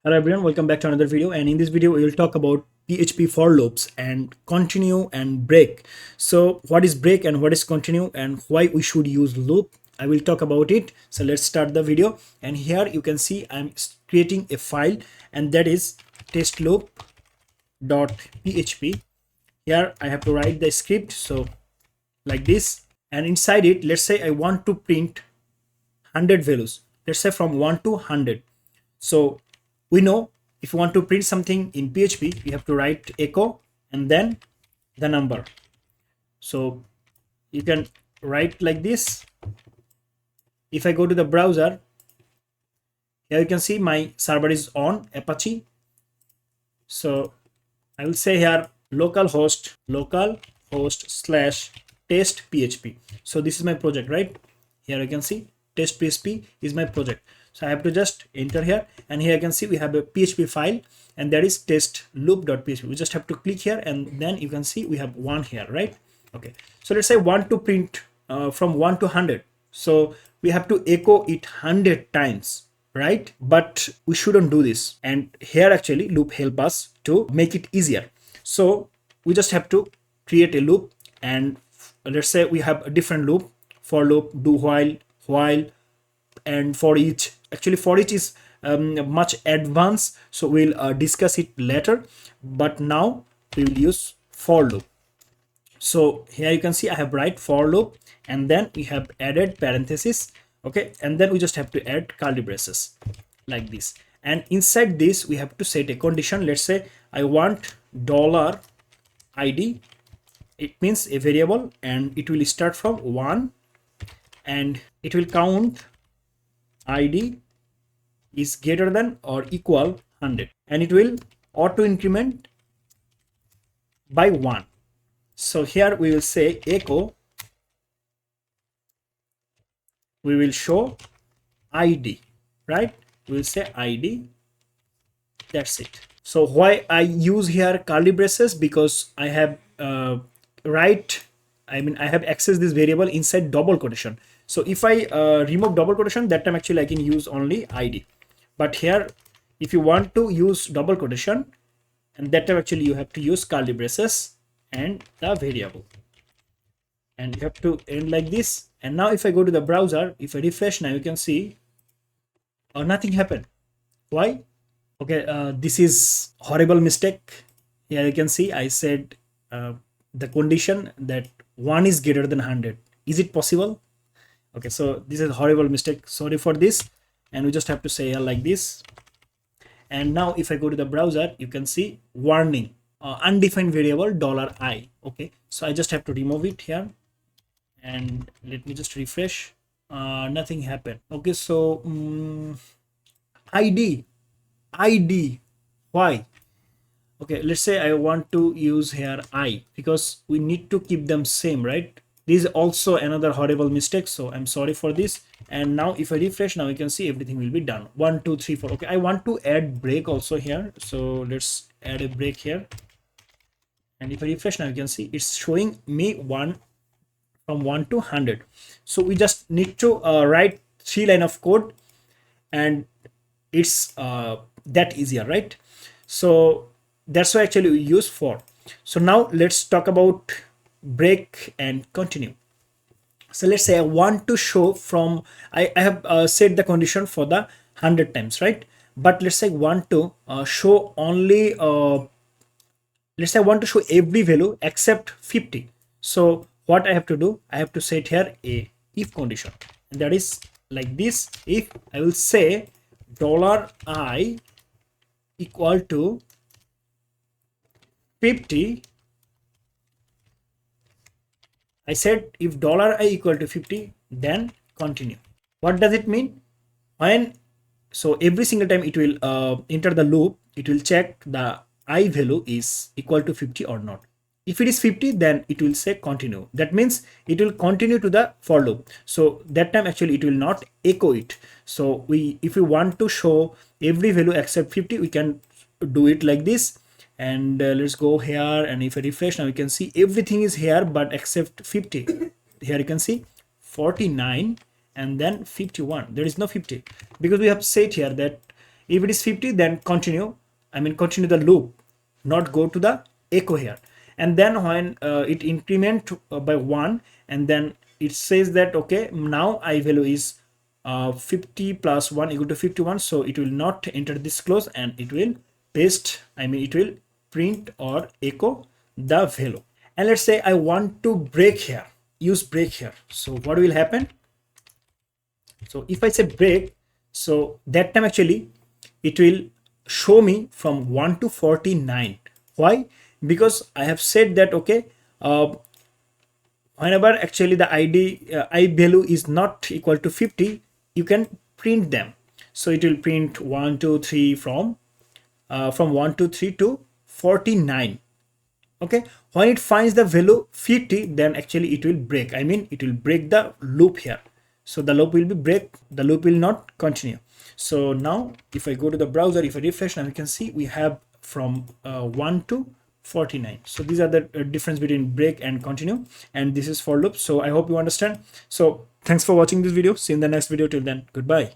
Hello everyone, welcome back to another video, and in this video we will talk about PHP for loops and continue and break. So what is break and what is continue and why we should use loop, I will talk about it. So let's start the video, and here you can see I'm creating a file, and that is testloop.php. Here I have to write the script, so like this, and inside it, let's say I want to print 100 values, let's say from 1 to 100. So we know if you want to print something in PHP, you have to write echo and then the number. So you can write like this. If I go to the browser, here you can see my server is on Apache. So I will say here localhost /test php. So this is my project, right? Here you can see test php is my project. So I have to just enter here, and here you can see we have a PHP file, and that is test loop.php. We just have to click here, and then you can see we have one here, right? Okay, so let's say want to print from 1 to 100. So we have to echo it 100 times, right? But we shouldn't do this, and here actually loop help us to make it easier. So we just have to create a loop, and let's say we have a different loop: for loop, do while, and for each. Actually for each is much advanced, so we'll discuss it later, but now we will use for loop. So here you can see I have write for loop, and then we have added parenthesis, okay, and then we just have to add curly braces like this, and inside this we have to set a condition. Let's say I want $id, it means a variable, and it will start from 1, and it will count id is greater than or equal 100, and it will auto increment by 1. So here we will say echo, we will show id, right? We will say id, that's it. So why I use here curly braces? Because I have I have accessed this variable inside double quotation. So if I remove double quotation, that time actually I can use only id. But here, if you want to use double quotation, and that time actually you have to use curly braces and the variable, and you have to end like this. And now if I go to the browser, if I refresh, now you can see nothing happened. Why? Okay, this is horrible mistake. Here you can see I said the condition that 1 is greater than 100. Is it possible? Okay, so this is a horrible mistake, sorry for this, and we just have to say like this. And now if I go to the browser, you can see warning, undefined variable $I. Okay, so I just have to remove it here, and let me just refresh. Nothing happened. Okay, so id, why? Okay, let's say I want to use here I, because we need to keep them same, right? This is also another horrible mistake, so I'm sorry for this. And now if I refresh, now you can see everything will be done. 1 2 3 4. Okay, I want to add break also here, so let's add a break here. And if I refresh, now you can see it's showing me 1 from 1 to 100. So we just need to write 3 line of code, and it's that easier, right? So that's why actually we use for. So now let's talk about break and continue. So let's say I want to show from I have set the condition for the 100 times, right? But let's say I want to show only let's say I want to show every value except 50. So what I have to do, I have to set here a if condition, and that is like this. If I will say $I equal to 50, I said if $I equal to 50, then continue. What does it mean? When, so every single time it will enter the loop, it will check the I value is equal to 50 or not. If it is 50, then it will say continue. That means it will continue to the for loop. So that time actually it will not echo it. So if we want to show every value except 50, we can do it like this. And let's go here, and if I refresh, now you can see everything is here but except 50. Here you can see 49 and then 51. There is no 50 because we have said here that If it is 50, then continue, I mean continue the loop, not go to the echo here. And then when it increment by 1, and then it says that okay, now I value is 50 plus 1 equal to 51, so it will not enter this clause and it will paste, I mean it will print or echo the value. And let's say I want to break here, use break here. So what will happen? So if I say break, so that time actually it will show me from 1 to 49. Why? Because I have said that okay, whenever actually the I value is not equal to 50, you can print them. So it will print 1 2 3 from 1 2 3 to 49. Okay, when it finds the value 50, then actually it will break, I mean it will break the loop here. So the loop will be break, the loop will not continue. So now if I go to the browser, if I refresh, now you can see we have from 1 to 49. So these are the difference between break and continue, and this is for loop. So I hope you understand. So thanks for watching this video. See you in the next video. Till then, goodbye.